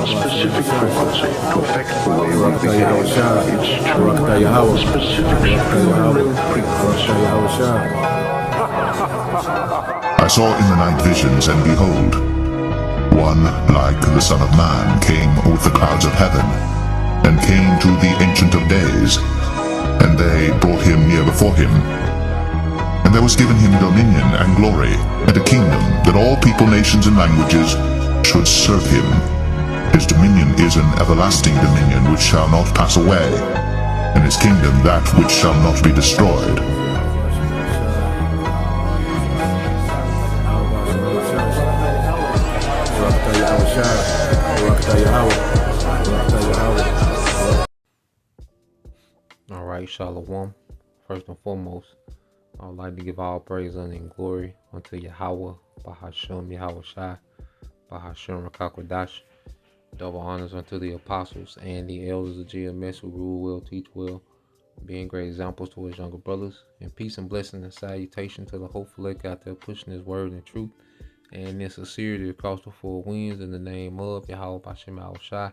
a specific frequency to affect the way we behave. It's true with a specific human frequency. I saw in the night visions, and behold, one like the Son of Man came with the clouds of heaven, and came to the Ancient of Days, and they brought him near before him. And there was given him dominion and glory, and a kingdom, that all people, nations, and languages should serve him. His dominion is an everlasting dominion which shall not pass away, and his kingdom that which shall not be destroyed. Alright, Shalom. First and foremost, I would like to give all praise and glory unto Yahweh, Bahashem Yahweh Shai, Bahashem Rakakwadash. Double honors unto the apostles and the elders of GMS who rule well, teach well, being great examples to his younger brothers. And peace and blessing and salutation to the hopeful elect out there pushing his word and truth and in sincerity across the four winds in the name of Yahweh Bahashem Yahweh Shai.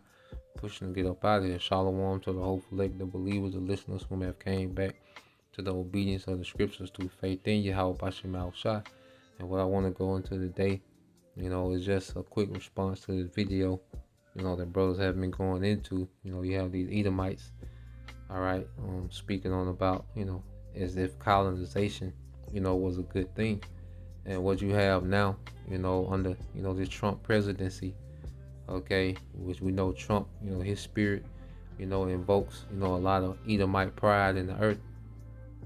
Pushing to get up out of here. Shalom to the hopeful elect, the believers, the listeners whom have came back to the obedience of the scriptures through faith in Yahweh Bahashem Yahweh Shai. And what I want to go into today, is just a quick response to this video, that brothers have been going into. You have these Edomites, alright, speaking on about, as if colonization, was a good thing. And what you have now, under, this Trump presidency, okay, which we know Trump, his spirit, invokes, a lot of Edomite pride in the earth,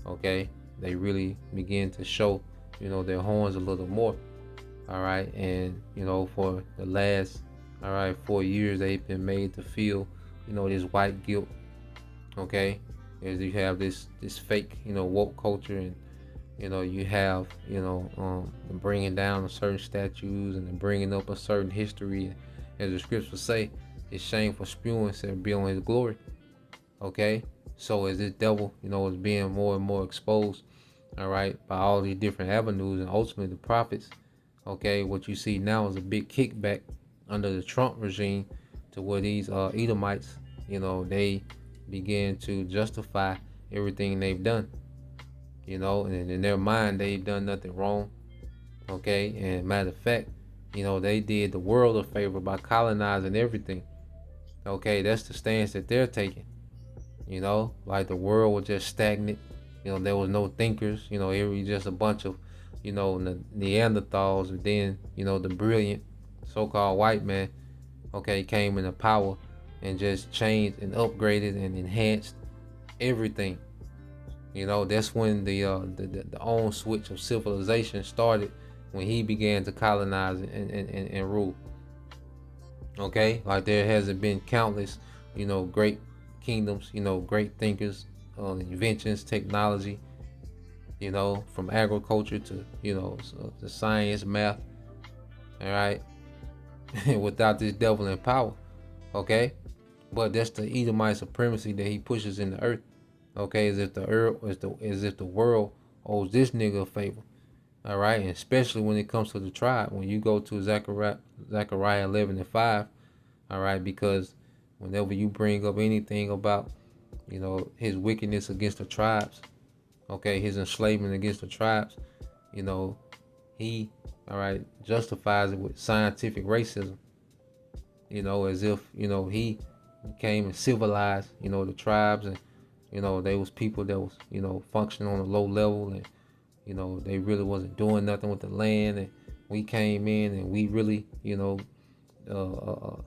okay. They really begin to show, their horns a little more, all right. And, for the last, 4 years, they've been made to feel, this white guilt, okay, as you have this fake, woke culture, and, you have, bringing down certain statues and bringing up a certain history. As the scriptures say, it's shameful spewing shall be on his glory. Okay? So as this devil, is being more and more exposed, all right, by all these different avenues and ultimately the prophets, okay, what you see now is a big kickback under the Trump regime to where these Edomites, they begin to justify everything they've done. And in their mind, they've done nothing wrong. Okay? And matter of fact, they did the world a favor by colonizing everything. Okay, that's the stance that they're taking. Like the world was just stagnant. There was no thinkers. It was just a bunch of, Neanderthals. And then, the brilliant so-called white man, okay, came into power and just changed and upgraded and enhanced everything. That's when the on switch of civilization started, when he began to colonize and rule. Okay, like there hasn't been countless, great kingdoms, great thinkers, inventions, technology, from agriculture to, the science, math, all right, without this devil in power, okay? But that's the Edomite supremacy that he pushes in the earth, okay, as if the world owes this nigga a favor. All right, and especially when it comes to the tribe, when you go to Zechariah 11:5, all right, because whenever you bring up anything about, his wickedness against the tribes, okay, his enslavement against the tribes, he, all right, justifies it with scientific racism, as if, he came and civilized, the tribes, and, they was people that was, functioning on a low level, and they really wasn't doing nothing with the land, and we came in and we really,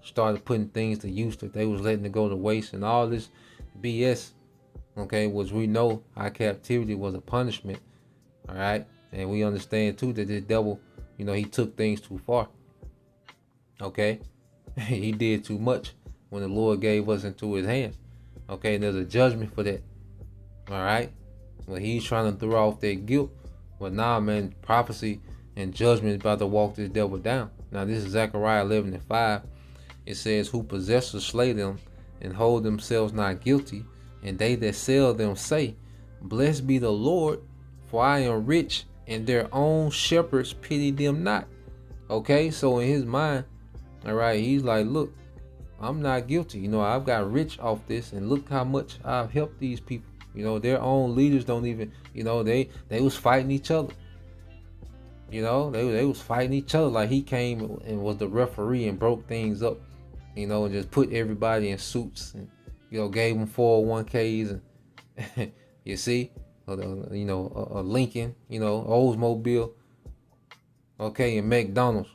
started putting things to use that they was letting it go to waste, and all this BS, okay, which we know our captivity was a punishment, all right, and we understand too that this devil, he took things too far, okay, he did too much when the Lord gave us into his hands, okay, and there's a judgment for that, all right, when he's trying to throw off that guilt. But now, man, prophecy and judgment is about to walk this devil down. Now, this is Zechariah 11:5. It says, who possessors slay them and hold themselves not guilty, and they that sell them say, blessed be the Lord, for I am rich, and their own shepherds pity them not. Okay, so in his mind, all right, he's like, look, I'm not guilty. You know, I've got rich off this, and look how much I've helped these people. You know, their own leaders don't even, you know, they was fighting each other. You know, they was fighting each other. Like, he came and was the referee and broke things up, you know, and just put everybody in suits and, you know, gave them 401ks and you see, you know, a Lincoln, you know, Oldsmobile, okay, and McDonald's,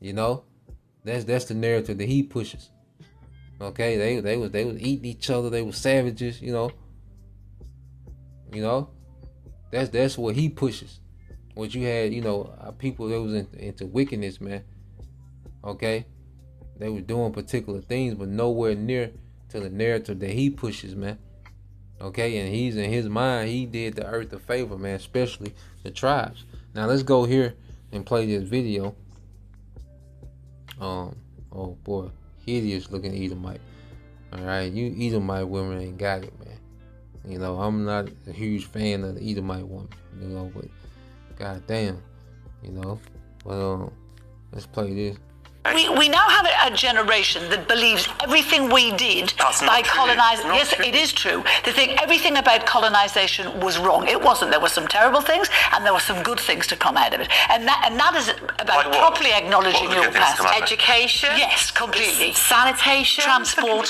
you know. That's the narrative that he pushes. Okay, they was eating each other. They were savages, you know. You know, that's what he pushes. What you had, you know, people that was into wickedness, man. Okay, they were doing particular things, but nowhere near to the narrative that he pushes, man. Okay, and he's in his mind, he did the earth a favor, man, especially the tribes. Now let's go here and play this video. Oh boy, hideous looking Edomite. Alright, you Edomite women ain't got it, man. You know, I'm not a huge fan of the Edomite woman, you know, but goddamn, you know. But let's play this. We now have a generation that believes everything we did by colonizing. Yes, it is true. They think everything about colonization was wrong. It wasn't. There were some terrible things, and there were some good things to come out of it. And that is about properly acknowledging your past. Education. Yes, completely. Sanitation. Transportation.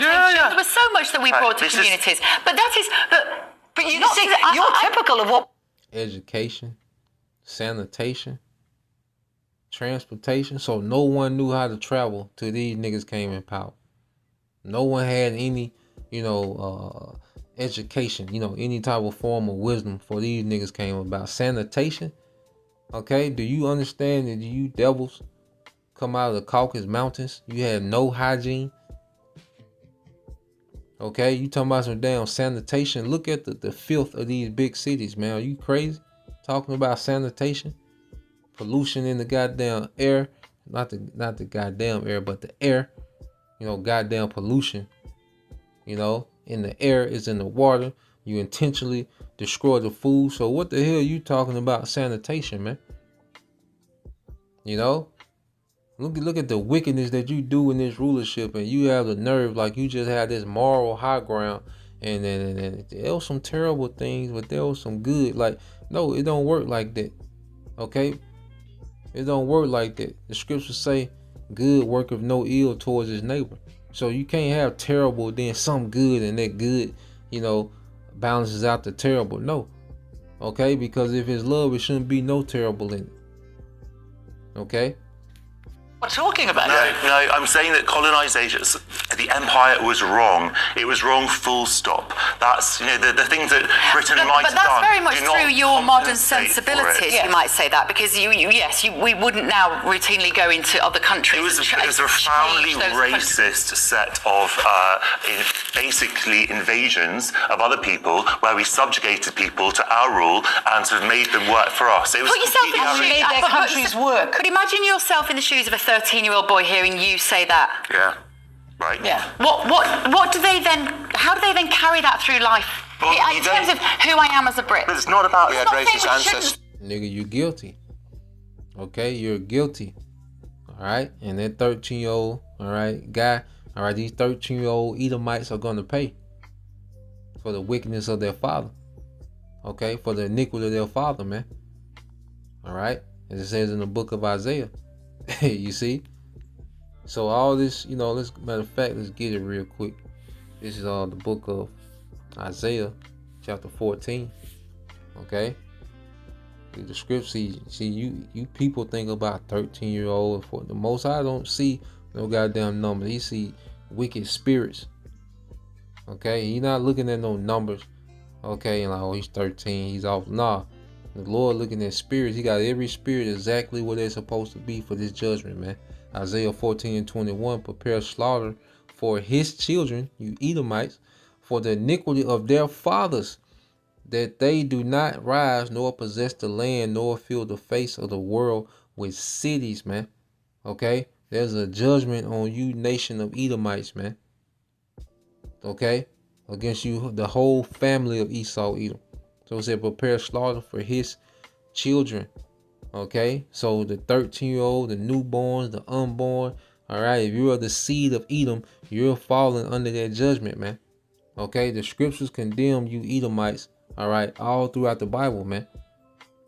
Yeah. There was so much that we brought to communities. But that is. But you see, you're typical of what. Education, sanitation, transportation. So no one knew how to travel till these niggas came in power. No one had any, you know, education, you know, any type of form of wisdom for these niggas came about. Sanitation. Okay, do you understand that you devils come out of the Caucasus Mountains? You had no hygiene. Okay, you talking about some damn sanitation. Look at the filth of these big cities, man. Are you crazy? Talking about sanitation? Pollution in the goddamn air. Not the goddamn air, but the air. You know, goddamn pollution. You know, in the air, is in the water. You intentionally destroy the food. So what the hell are you talking about sanitation, man? You know? Look at the wickedness that you do in this rulership, and you have the nerve like you just had this moral high ground, and there was some terrible things, but there was some good. Like, no, it don't work like that. Okay? It don't work like that. The scriptures say good worketh no ill towards his neighbor. So you can't have terrible, then some good, and that good, you know, balances out the terrible. No. Okay? Because if it's love, it shouldn't be no terrible in it. Okay? Talking about no, I'm saying that colonization, the empire was wrong. It was wrong, full stop. That's, you know, the things that Britain might have done. But that's very much through your modern sensibilities, you might say that, because we wouldn't now routinely go into other countries. It was a profoundly racist set of basically invasions of other people, where we subjugated people to our rule and sort of made them work for us. It was put yourself in the shoes. Made their countries work. But imagine yourself in the shoes of a 13-year-old boy hearing you say that. Yeah. Right. Yeah. What do they then? How do they then carry that through life? Well, in terms of who I am as a Brit. But it's not about we had racist ancestors. Nigga, you guilty. Okay, you're guilty. All right, and that 13-year-old, all right, guy, all right, these 13-year-old Edomites are gonna pay for the wickedness of their father. Okay, for the iniquity of their father, man. All right, as it says in the book of Isaiah. You see? So all this, you know, matter of fact, let's get it real quick. This is the book of Isaiah, chapter 14. Okay? The script, see you people think about 13-year-old. For the Most High don't see no goddamn numbers. He see wicked spirits. Okay? He not looking at no numbers. Okay, and like, oh, he's 13, he's off. Nah. The Lord looking at spirits. He got every spirit exactly where they're supposed to be for this judgment, man. Isaiah 14:21, prepare slaughter for his children, you Edomites, for the iniquity of their fathers, that they do not rise nor possess the land nor fill the face of the world with cities, man. Okay? There's a judgment on you, nation of Edomites, man. Okay? Against you, the whole family of Esau, Edom. So it said, prepare slaughter for his children. Okay? So the 13-year-old, the newborns, the unborn, All right. If you are the seed of Edom, you're falling under that judgment, man. Okay. The scriptures condemn you Edomites. All right. All throughout the Bible, man.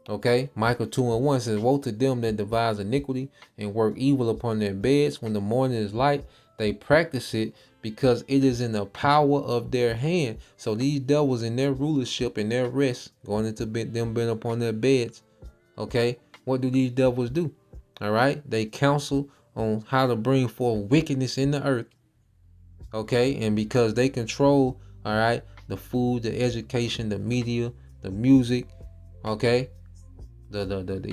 Okay. Micah 2:1 says, woe to them that devise iniquity and work evil upon their beds. When the morning is light, they practice it because it is in the power of their hand. So these devils in their rulership and their rest, going into them being upon their beds. Okay. What do these devils do? All right. They counsel on how to bring forth wickedness in the earth. Okay. And because they control, all right, the food, the education, the media, the music, okay, the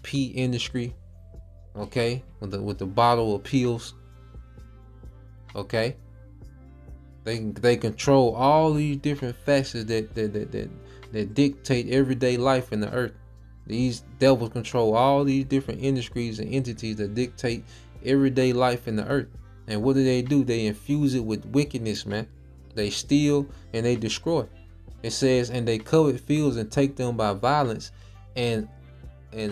pea industry, okay, with the bottle of pills, okay, they control all these different facets that dictate everyday life in the earth. These devils control all these different industries and entities that dictate everyday life in the earth. And what do? They infuse it with wickedness, man. They steal and they destroy. It says, and they covet fields and take them by violence, and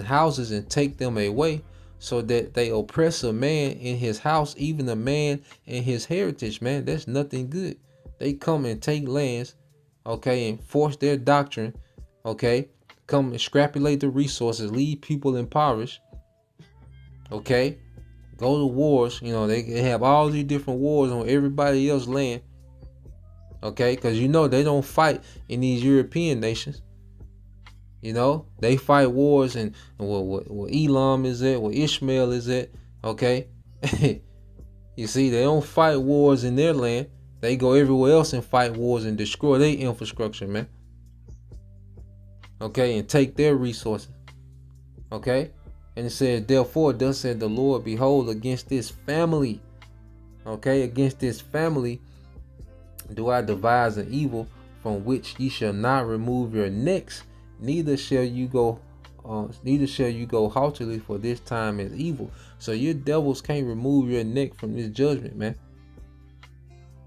houses and take them away, so that they oppress a man in his house, even a man in his heritage, man. That's nothing good. They come and take lands, okay, and force their doctrine, okay, come and extrapolate the resources, leave people impoverished, okay, go to wars. You know, they have all these different wars on everybody else's land, okay, because you know they don't fight in these European nations. You know, they fight wars and where Elam is at, where Ishmael is at, okay. You see, they don't fight wars in their land. They go everywhere else and fight wars and destroy their infrastructure, man. Okay, and take their resources. Okay, and it says, therefore, thus said the Lord, behold, against this family, okay, against this family do I devise an evil from which ye shall not remove your necks, neither shall you go haughtily, for this time is evil. So your devils can't remove your neck from this judgment, man.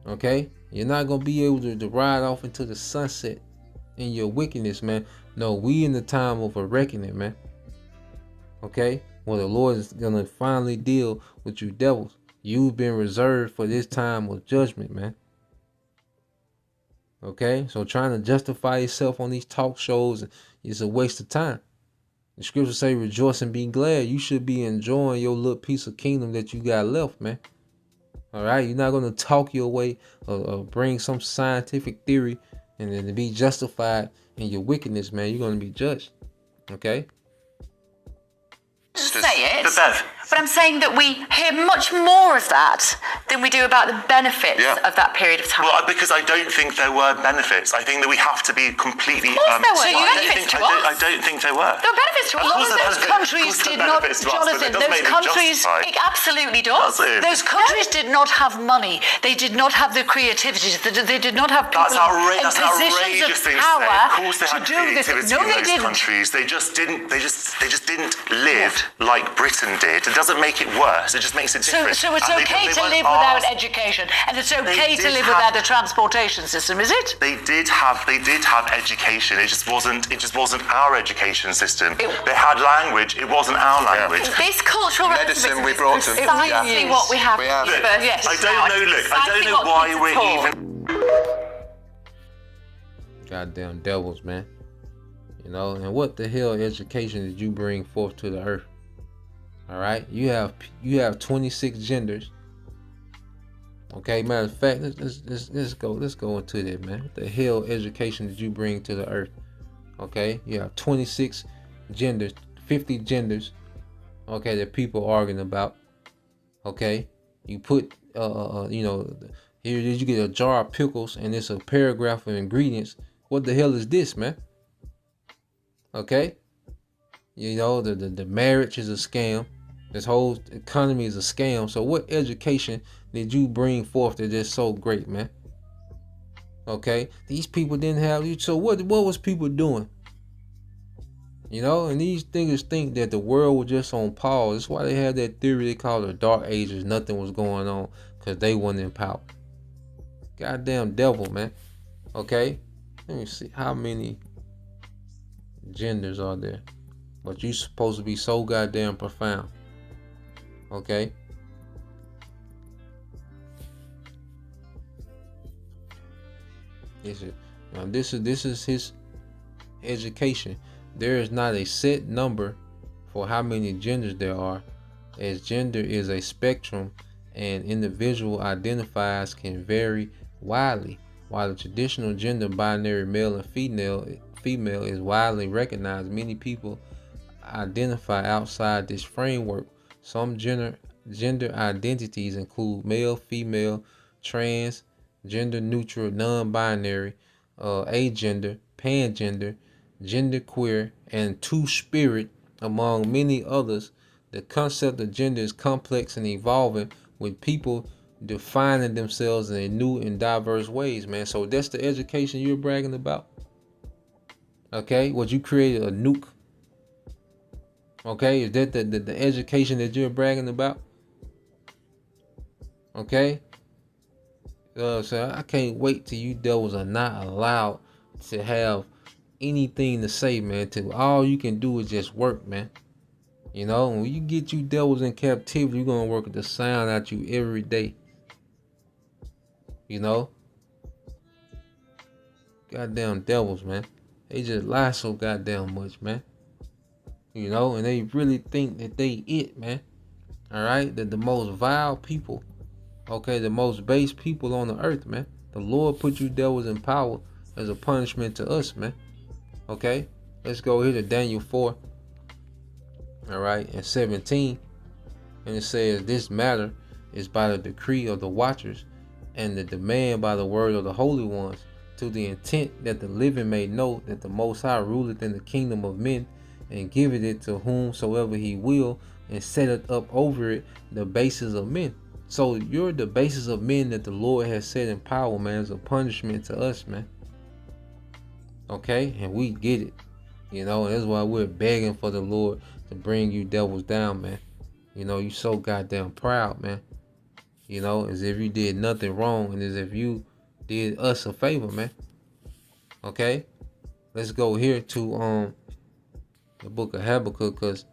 Okay, you're not gonna be able to ride off into the sunset in your wickedness, man. No, we in the time of a reckoning, man. Okay, well, the Lord is gonna finally deal with you devils. You've been reserved for this time of judgment, man. Okay, so trying to justify yourself on these talk shows is a waste of time. The scriptures say, rejoice and be glad. You should be enjoying your little piece of kingdom that you got left, man. All right, you're not going to talk your way or bring some scientific theory and then to be justified in your wickedness, man. You're going to be judged. Okay? Say it, but I'm saying that we hear much more of that than we do about the benefits of that period of time. Well, because I don't think there were benefits. I think that we have to be completely... Of course there were. Benefits to us. I don't think there were. There were benefits to us. A lot of those countries did not, Jonathan, those countries... It absolutely does. Those countries did not have money. They did not have the creativity. They did not have people in positions of power to do this. No, they didn't. Countries. They just didn't live like Britain did. It doesn't make it worse. It just makes it different. So it's okay to live without education, and it's okay to live without a transportation system, is it? They did have education. It just wasn't our education system. They had language. It wasn't our language. This cultural medicine we brought to precisely what we have. Yes. I don't know why we're even. Goddamn devils, man. You know, and what the hell education did you bring forth to the earth? All right, you have 26 genders. Okay, matter of fact, let's go into that, man. What the hell education did you bring to the earth? Okay, you have 26 genders, 50 genders. Okay, that people arguing about. Okay, you put here you get a jar of pickles and it's a paragraph of ingredients. What the hell is this, man? Okay, you know the marriage is a scam. This whole economy is a scam. So what education did you bring forth that is so great, man? Okay, these people didn't have you. So what was people doing? You know, and these thinkers think that the world was just on pause. That's why they have that theory they call the Dark Ages. Nothing was going on because they weren't in power. Goddamn devil, man. Okay, let me see how many genders are there. But you supposed to be so goddamn profound. Okay? Now this is his education. There is not a set number for how many genders there are, as gender is a spectrum and individual identifiers can vary widely. While the traditional gender binary male and female is widely recognized, many people identify outside this framework. Some gender identities include male, female, trans, gender neutral, non-binary, agender, pangender, genderqueer, and two-spirit, among many others. The concept of gender is complex and evolving, with people defining themselves in new and diverse ways, man. So that's the education you're bragging about. Okay, what you created a nuke. Okay, is that the education that you're bragging about? Okay. So I can't wait till you devils are not allowed to have anything to say, man. Till all you can do is just work, man. You know, when you get you devils in captivity, you're gonna work the sound out you every day. You know? Goddamn devils, man. They just lie so goddamn much, man. You know, and they really think that they it, man. Alright? That the most vile people, okay, the most base people on the earth, man. The Lord put you devils in power as a punishment to us, man. Okay? Let's go here to Daniel 4. Alright, and 17. And it says, this matter is by the decree of the watchers and the demand by the word of the holy ones, to the intent that the living may know that the Most High ruleth in the kingdom of men, and giveth it to whomsoever he will, and setteth up over it the bases of men. So you're the basis of men that the Lord has set in power, man, as a punishment to us, man. Okay, and we get it. You know, and that's why we're begging for the Lord to bring you devils down, man. You know, you so goddamn proud, man. You know, as if you did nothing wrong, and as if you did us a favor, man. Okay, let's go here to the book of Habakkuk, because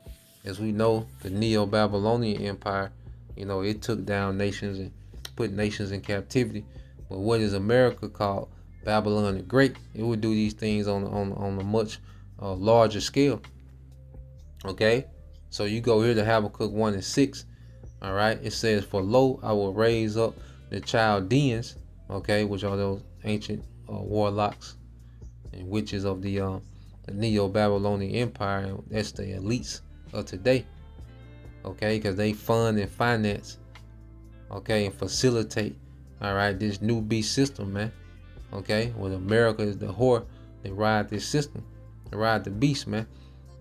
as we know, the Neo-Babylonian Empire, you know, it took down nations and put nations in captivity. But what is America called? Babylon the Great. It would do these things on a much larger scale. Okay, so you go here to Habakkuk 1 and 6. All right, it says, for lo, I will raise up the Chaldeans, okay, which are those ancient warlocks and witches of the Neo-Babylonian Empire. That's the elites of today, okay, because they fund and finance, okay, and facilitate, all right, this new beast system, man. Okay, well, America is the whore. They ride this system. They ride the beast, man.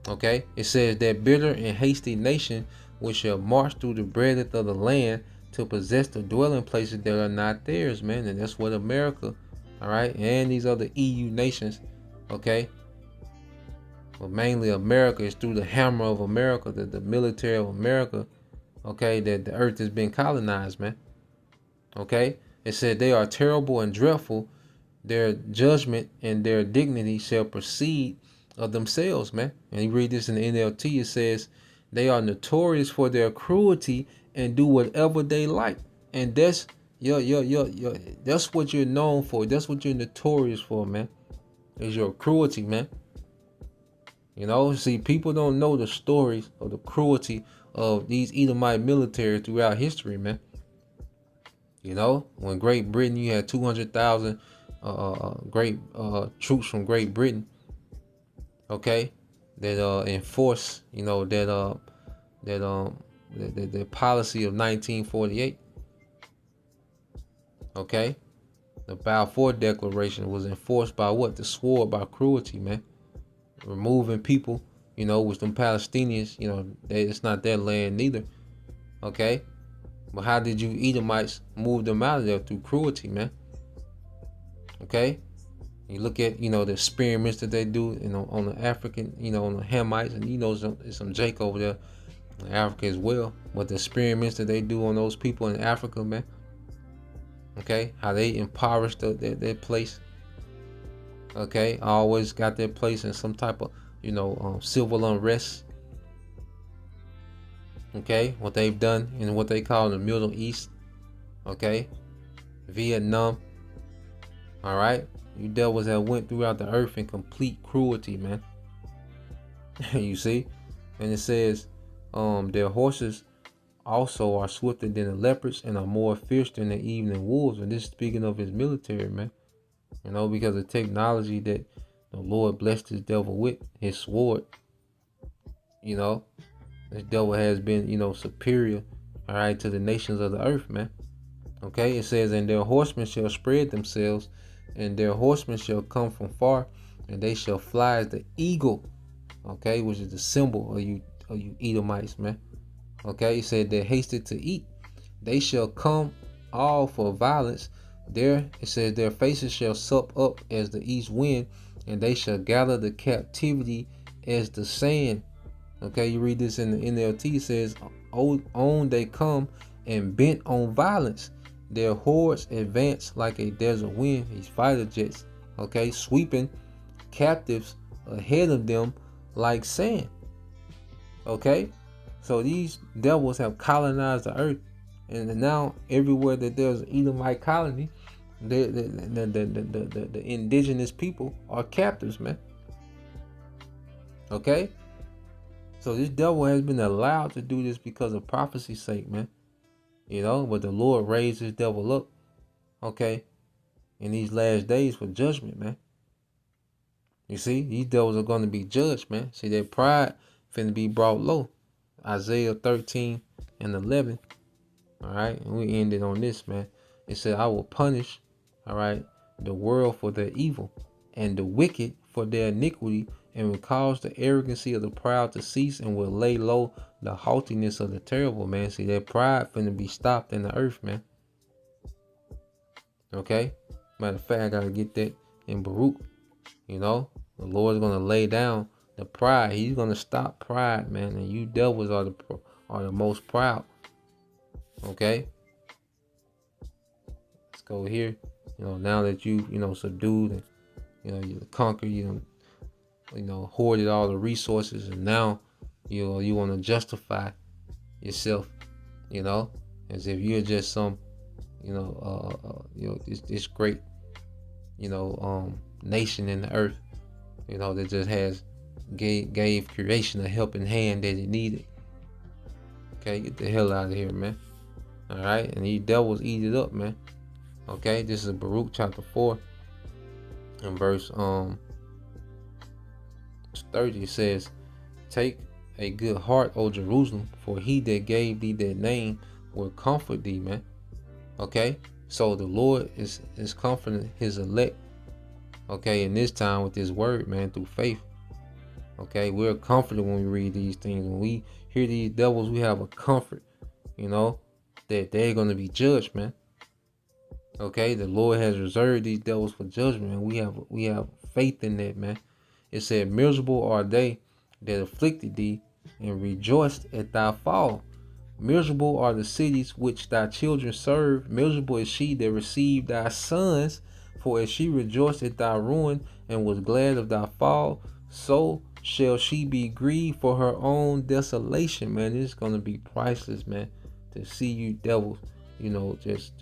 Okay, it says that bitter and hasty nation which shall march through the breadth of the land to possess the dwelling places that are not theirs, man. And that's what America, all right, and these other EU nations, okay. But mainly America is through the hammer of America, the military of America, okay, that the earth has been colonized, man. Okay, it said they are terrible and dreadful. Their judgment and their dignity shall proceed of themselves, man. And you read this in the NLT, it says they are notorious for their cruelty and do whatever they like. And that's that's what you're known for. That's what you're notorious for, man. Is your cruelty, man. You know, see, people don't know the stories of the cruelty of these Edomite military throughout history, man. You know, when Great Britain, you had 200,000 great troops from Great Britain, okay, that enforce, you know, the policy of 1948. Okay, the Balfour Declaration was enforced by what? The sword, by cruelty, man. Removing people, you know, with them Palestinians, you know, it's not their land neither. Okay, but how did you Edomites move them out of there? Through cruelty, man. Okay, you look at, you know, the experiments that they do, you know, on the African, you know, on the Hamites, and you know, there's some Jake over there in Africa as well. But the experiments that they do on those people in Africa, man. Okay, how they impoverish their place. Okay, always got their place in some type of civil unrest. Okay, what they've done in what they call the Middle East. Okay, Vietnam. All right, you devils that went throughout the earth in complete cruelty, man. You see, and it says, their horses also are swifter than the leopards and are more fierce than the evening wolves. And this is speaking of his military, man. Because of technology that the Lord blessed his devil with, his sword. This devil has been, superior, all right, to the nations of the earth, man. Okay, it says, and their horsemen shall spread themselves, and their horsemen shall come from far, and they shall fly as the eagle. Okay, which is the symbol of you Edomites, man. Okay, he said they hasted to eat. They shall come all for violence. It says their faces shall sup up as the east wind, and they shall gather the captivity as the sand. Okay, you read this in the NLT. It says, on they come and bent on violence. Their hordes advance like a desert wind. These fighter jets, okay, sweeping captives ahead of them like sand. Okay, so these devils have colonized the earth, and now everywhere that there's an Edomite colony, the indigenous people are captives, man. Okay, so this devil has been allowed to do this because of prophecy's sake, man. But the Lord raised this devil up, okay, in these last days for judgment, man. You see, these devils are going to be judged, man. See, their pride finna be brought low. Isaiah 13:11. All right, and we ended on this, man. It said, I will punish, all right, the world for their evil, and the wicked for their iniquity, and will cause the arrogancy of the proud to cease, and will lay low the haughtiness of the terrible, man. See, their pride finna be stopped in the earth, man. Okay? Matter of fact, I gotta get that in Baruch. The Lord's gonna lay down the pride. He's gonna stop pride, man. And you devils are the most proud. Okay? Let's go here. Now that you subdued and you conquered, hoarded all the resources, and now you want to justify yourself, as if you're just some this great nation in the earth, that just gave creation a helping hand that it needed. Okay, get the hell out of here, man. All right, and these devils eat it up, man. Okay, this is Baruch chapter 4 and verse 30. It says, take a good heart, O Jerusalem, for he that gave thee that name will comfort thee, man. Okay, so the Lord is comforting his elect, okay, in this time with his word, man, through faith. Okay, we're comforted when we read these things. When we hear these devils, we have a comfort, that they're going to be judged, man. Okay, the Lord has reserved these devils for judgment, and we have faith in that, man. It said, miserable are they that afflicted thee, and rejoiced at thy fall. Miserable are the cities which thy children serve. Miserable is she that received thy sons. For as she rejoiced at thy ruin, and was glad of thy fall, so shall she be grieved for her own desolation, man. It's gonna be priceless, man, to see you devils, just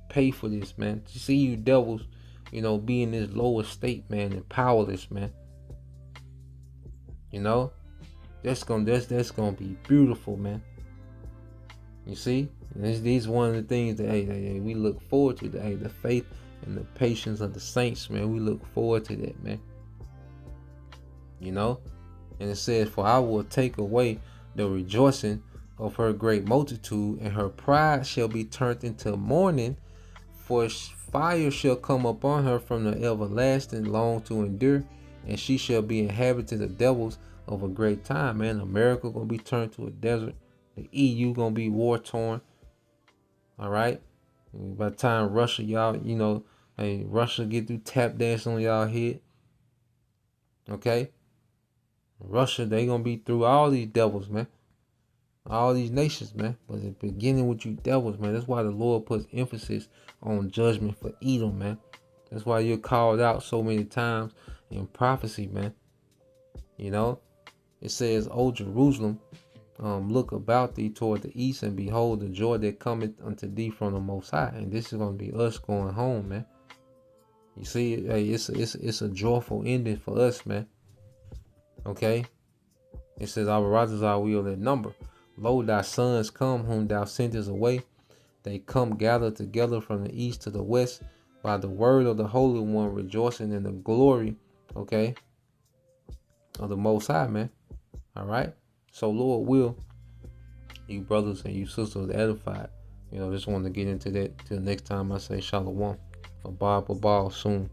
pay for this, man. To see you devils, be in this lower state, man, and powerless, man. That's gonna be beautiful, man. You see, and this is one of the things that we look forward to. The faith and the patience of the saints, man. We look forward to that, man. And it says, for I will take away the rejoicing of her great multitude, and her pride shall be turned into mourning, for fire shall come upon her from the everlasting, long to endure, and she shall be inhabited of devils of a great time, man. America gonna be turned to a desert. The EU gonna be war torn. All right. And by the time Russia, Russia get through tap dancing on y'all head. Okay. Russia, they gonna be through all these devils, man. All these nations, man. But it's beginning with you devils, man. That's why the Lord puts emphasis on judgment for Edom, man. That's why you're called out so many times in prophecy, man. You know, it says, O Jerusalem, look about thee toward the east, and behold the joy that cometh unto thee from the Most High. And this is going to be us going home, man. You see, hey, it's a joyful ending for us, man. Okay. It says, our righteous are we in number. Lo, thy sons come, whom thou sentest away. They come gathered together from the east to the west by the word of the Holy One, rejoicing in the glory, okay, of the Most High, man. All right. So Lord will, you brothers and you sisters edified. You know, just want to get into that till next time I say shalom. A Bob soon.